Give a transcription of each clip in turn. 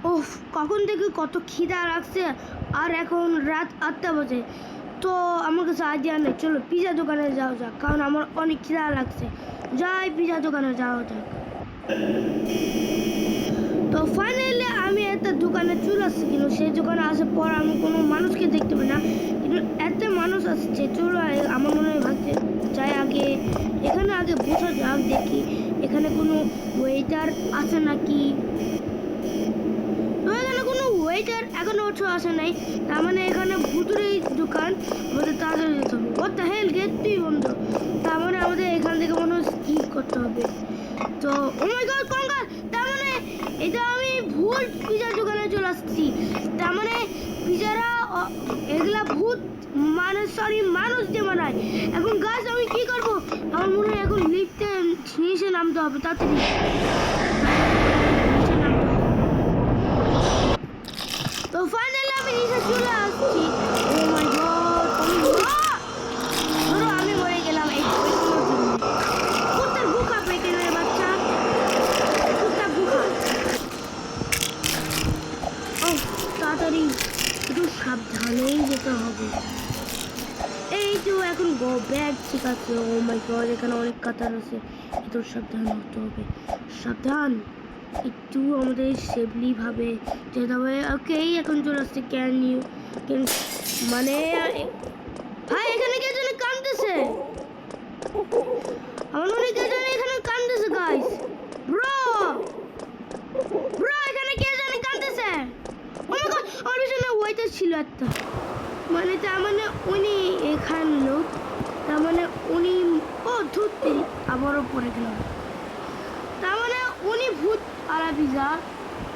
ওফ, কখন থেকে কত খিদা লাগছে। আর এখন রাত 8টা বাজে। তো আমার কাছে আইডিয়া নেই, চলো পিজা দোকানে যাওয়া যাক, কারণ আমার অনেক খিদা লাগছে। যাই পিজা দোকানে যাওয়া যাক। তো ফাইনালি আমি একটা দোকানে চলে আসছি, কিন্তু সেই দোকানে আসার পর আমি কোনো মানুষকে দেখতে পাই না, কিন্তু এত মানুষ আসছে। চলো আমার মনে হয় ভাবছে যাই আগে এখানে আগে বসা যাক, দেখি এখানে কোনো ওয়েটার আছে নাকি। তো এখানে কোনো ওয়েটার এখনো আসে নাই, তার মানে এখানে ভুতুরেই দোকান, আমাদের তাড়াতাড়ি যেতে হবে। হোয়াট দ্য হেল, গেটই বন্ধ। তার মানে আমাদের এখান থেকে মনে হয় স্কিপ করতে হবে। তো ও মাই গড কঙ্কাল, তার মানে এটা আমি ভুল পিজার দোকানে চলে আসছি। তার মানে পিজারা এগুলা ভূত মানে সরি মানুষ দিয়ে বানায়। এখন গাছ আমি কি করব? আমার মনে হয় এখন লিফটে নিচে নামতে হবে, তাড়াতাড়ি নিচে নামতে হবে। তো ফাইনালি আমি নিচে চলে আসছি। ও মাই গড, ধরো আমি মরে গেলাম এই কুত্তার বুকা পেটে রে বাচ্চা, কুত্তার বুকা। ও তাড়াতাড়ি একটু সাবধানেই যেতে হবে। এই তো এখন গো ব্যাগ, ঠিক আছে। ও মাই গড, এখানে অনেক কাতার আছে, একটু সাবধান হতে হবে। সাবধান, একটু আমাদের সেফলি ভাবে যেতে হবে। ওকে, এখন চলে আসছে। ক্যান মানে ভাই এখানে কে জানে কাঁদতেছে, আমার মনে কে জানে এখানে কাঁদতেছে। গাইস ব্রো ব্রো, এখানে কে জানে কাঁদতেছে। ও মাই গড, আমার পিছনে ওয়েটার ছিল একটা, মানে তার মানে উনি এখানে লোক, তার মানে উনি ও ধরতে আবারও পড়ে গেলাম। তার মানে উনি ভূত আলা পিজা,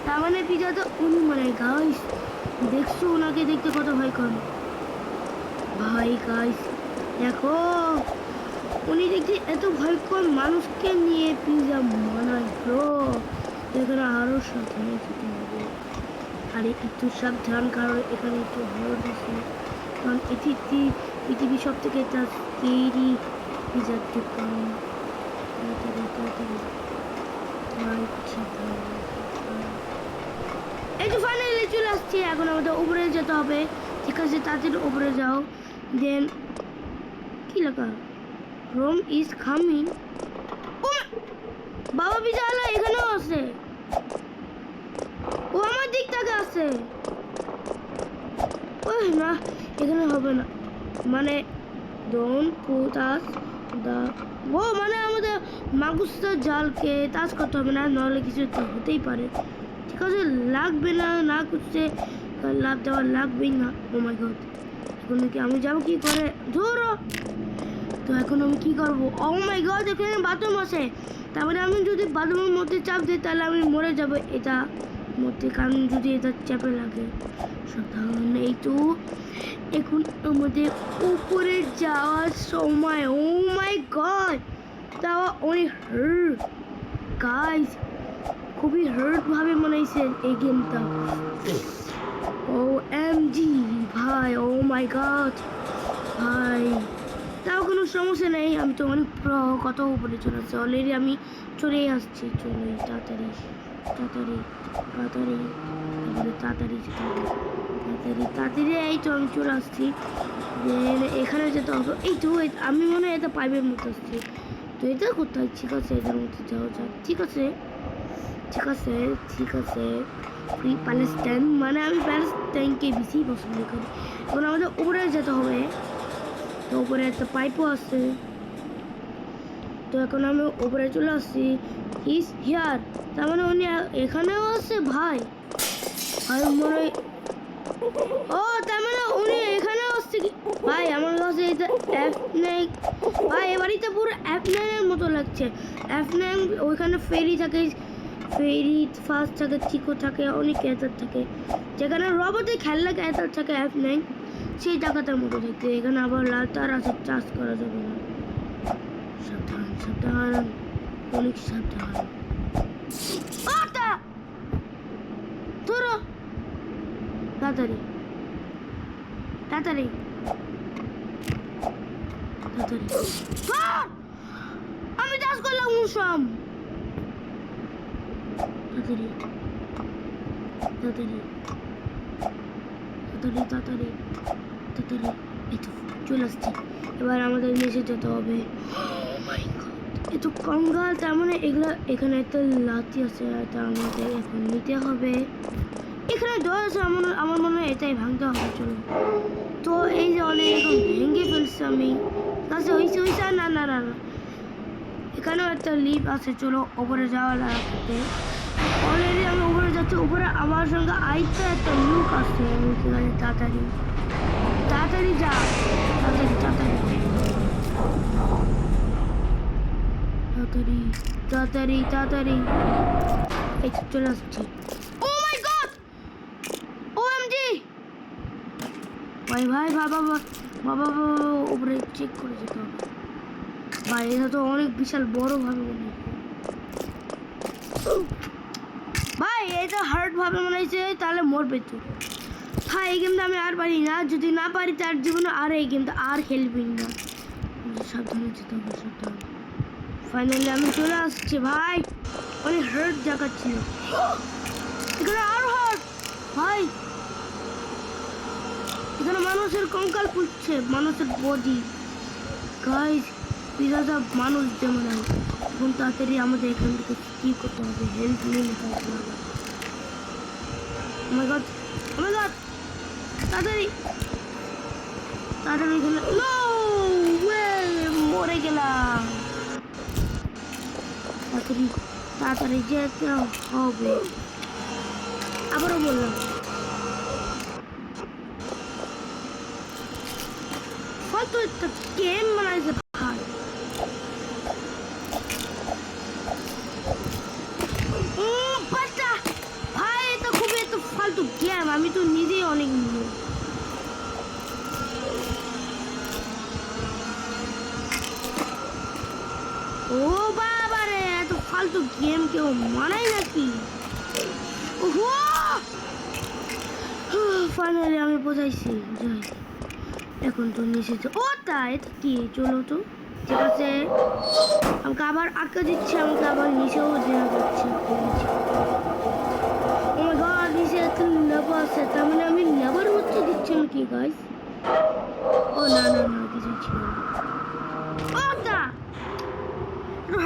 তার মানে পিজাটা উনি মানে। গাইস দেখছো ওনাকে দেখতে কত ভয় করে ভাই। গাইস দেখো, উনি দেখতে এত ভয়ঙ্কর মানুষকে নিয়ে পিজা বানায় ব্রো। এখানে আরো সাবধানে যেতে হবে। আর একটু সাবধান, কারণ এখানে একটু হলুদ আছে, কারণ এটি পৃথিবীর সব থেকে একটা স্কেরি পিজার দোকান। এই তো ফাইনালি চলে আসছি। এখন আমাদের উপরে যেতে হবে, ঠিক আছে? তাড়াতাড়ি উপরে যাও। দেন কি লেখা, রোম ইজ কামিং। বাবা পিজাওয়ালা এখানেও আছে, ও আমার দিক থেকে আছে। ওই না, এখানে হবে না, মানে ডোন্ট পুট আস দা, ও মানে আমাদের মাগুস্তার জালকে টাচ করতে হবে না, নাহলে কিছু তো হতেই পারে। ঠিক আছে, লাগবে না, না করছে লাভ দেওয়া লাগবেই না। ও মাই গড, এখন কি আমি যাবো কি করে? ধরো, তো এখন আমি কি করবো? ও মাই গড, এখানে বাথরুম আছে, তারপরে আমি যদি বাথরুমের মধ্যে চাপ দিই তাহলে আমি মরে যাবো এটা মধ্যে, কারণ যদি এটা চাপে লাগে। সাধারণ এই তো এখন আমাদের উপরে যাওয়ার সময়। ও মাই গড, তাও অনেক হার্ট গাইস, খুবই হার্ট ভাবে মনে হয়েছে এই গেমটা। ও এম জি ভাই, ও মাই গড ভাই, তাও কোনো সমস্যা নেই, আমি তো অনেক কত উপরে চলে আসছি অলরেডি, আমি চলেই আসছি। চলে তাড়াতাড়ি তাড়াতাড়ি তাড়াতাড়ি তাড়াতাড়ি যেতে হবে, তাড়াতাড়ি তাড়াতাড়ি। এই তো আমি চলে আসছি। দেন এখানে যেতে হবে। এই তো আমি মনে হয় এটা পাইপের মতো আসছি, তো এটা কোথায়? ঠিক আছে, এটার মধ্যে যাওয়া যাক। ঠিক আছে ঠিক আছে ঠিক আছে। ফ্রি প্যালেস্টাইন, মানে আমি প্যালেস্টাইনকে বেশি পছন্দ করি। এখন আমাদের উপরে যেতে হবে, তো উপরে একটা পাইপও আছে। তো এখন আমি উপরে চলে আসছি। হিজ হিয়ার, তার মানে উনি এখানেও আছে ভাই। আর মনে হয় ও, তার মানে উনি এখানেও আসছে কি ভাই? আমার কাছে এটা F9 ভাই, এ বাড়িতে পুরো F9 এর মতো লাগছে। F9 ওইখানে ফেরি থাকে, ফেরি ফাস্ট থাকে, চিকো থাকে, অনেক ক্যারেক্টার থাকে। যেখানে রবটের খেলনা ক্যারেক্টার থাকে F9, সেই টাকাটার মতো দেখতে। এখানে আবার লাল তার আছে, চার্জ করা যাবে না। সাবধান সাবধান, অনেক সাবধান। ধরো তাড়াতাড়ি তাড়াতাড়ি তাড়াতাড়ি। আমি চার্জ করলাম সব, তাড়াতাড়ি তাড়াতাড়ি তাড়াতাড়ি তাড়াতাড়ি তাড়াতাড়ি। এই তো চলে আসছি। এবার আমাদের নিচে যেতে হবে। এ তো কঙ্গাল, তার মানে এগুলো এখানে একটা লাঠি আছে, এটা আমাদের এখন নিতে হবে। এখানে ডর আছে, আমার মনে হয় এটাই ভাঙতে হবে। চলো তো এই যে অনেক এখন ভেঙে ফেলছি আমি। কাছে হয়েছে হয়েছে না না না না, এখানেও একটা লিফট আছে, চলো উপরে যাওয়া লাগবে। অলরেডি আমি উপরে যাচ্ছি। উপরে আমার সঙ্গে আইতে একটা লুক আছে। তাড়াতাড়ি তাড়াতাড়ি যা, তাড়াতাড়ি তাড়াতাড়ি তাড়াতাড়ি তাড়াতাড়ি তাড়াতাড়ি। এই তো চলে আসছি। ও মাই গড, ওএমজি ভাই ভাই বাবা বাবা বাবা, উপরে চেক করে যেতে হবে ভাই। এটা তো অনেক বিশাল বড় ভাবে মনে হয় ভাই, এটা হার্ড ভাবে মনে হয়েছে, তাহলে মরবে তো। হ্যাঁ, এই গেমটা আমি আর পারি না, যদি না পারি তার জীবনে আর এই গেমটা আর খেলবি না। সাবধানে যেতে হবে, সাবধানে। ফাইনালি আমি চলে আসছি ভাই। অনেক হার্ড জায়গা ছিল, এখানে আরো হার্ড ভাই। এখানে মানুষের কঙ্কাল পুড়ছে, মানুষের বডি গাইস। পিজাটা মানুষ যেমন আছে। এখন তাড়াতাড়ি আমাদের এখান থেকে কি করতে হবে, হেল্প নিয়ে নিতে হবে। Oh my god, oh my god, তাড়াতাড়ি তাড়াতাড়ি এখানে। নো ওয়ে, মরে গেলাম। তাড়াতাড়ি তাড়াতাড়ি যেতে হবে। আবারও বললাম কত একটা গেম বানাইছে ভাই। বাচ্চা ভাই, এটা খুবই একটা ফালতু গেম। আমি তো নিজেই অনেক ও বাবা রে, এত ফালতু গেম কেউ মানায় নাকি? ওহো, ফাইনালি আমি বোঝাইছি। যাই এখন তো নিচে। ও তাই, এটা কি? চলো তো, ঠিক আছে। আমাকে আবার আটকা দিচ্ছে, আমাকে আবার নিচেও দেওয়া যাচ্ছে। ও মাই গড, নিচে একটা লেবার আছে, তার মানে আমি লেবার হচ্ছে দিচ্ছি নাকি গাইস? ও না না না, কিছু ছিল না। ও তা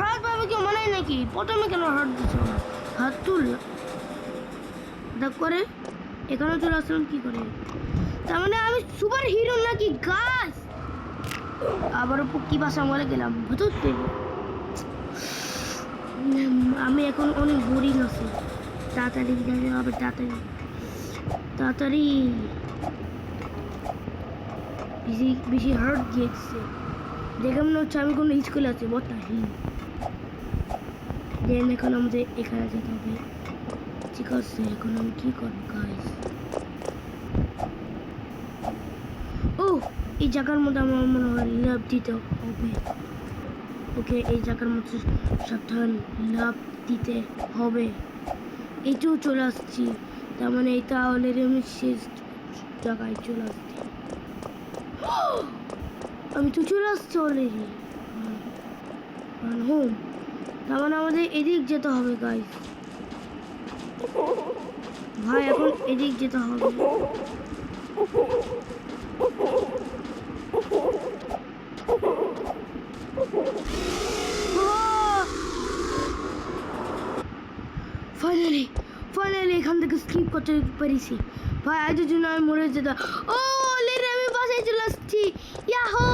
হাত ভাবে কেউ মানায় নাকি? প্রথমে কেন হাত দিচ্ছ? হাত তুল দেখ করে। এখানে চলে আসলাম কি করে? তার মানে আমি সুপার হিরো নাকি গাছ? আবারও পক্ষী বাসা বলে গেলাম ভূত পেল। আমি এখন অনেক বোরিং আছি। তাড়াতাড়ি যাবে হবে, তাড়াতাড়ি তাড়াতাড়ি। বেশি বেশি হার্ট দিয়েছে দেখে মনে হচ্ছে আমি কোনো স্কুলে আছি। বটা দেন এখন আমাদের এখানে যেতে হবে। ঠিক আছে, এখন আমি কি করবো গাইস? ও, এই জায়গার মধ্যে আমার মনে হয় লাভ দিতে হবে। ওকে, এই জায়গার মধ্যে সাবধান লাভ দিতে হবে। এইটাও চলে আসছি, তার মানে এটা অলরেডি আমি শেষ জায়গায় চলে আসছি। আমি তো চলে আসছি অলরেডি হোম। তার মানে আমাদের এদিক যেতে হবে গাইস ভাই, এখন এদিক যেতে হবে। ফাইনালি ফাইনালি এখান থেকে স্কিপ করতে পেরেছি ভাই। আজের জন্য আমি মরে যেতাম। ও অলরেডি আমি বাসায় চলে আসছি। ইয়াহো,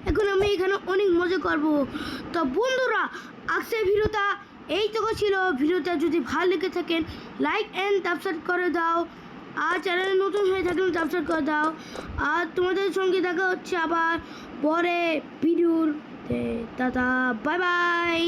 এখন আমি এখানে অনেক মজা করব। তো বন্ধুরা, আজকের ভিডিওটা এইটুকু ছিল। ভিডিওটা যদি ভালো লেগে থাকেন লাইক অ্যান্ড সাবস্ক্রাইব করে দাও। আর চ্যানেলে নতুন হয়ে থাকলে সাবস্ক্রাইব করে দাও। আর তোমাদের সঙ্গে দেখা হচ্ছে আবার পরে ভিডিওতে। Tata, bye bye.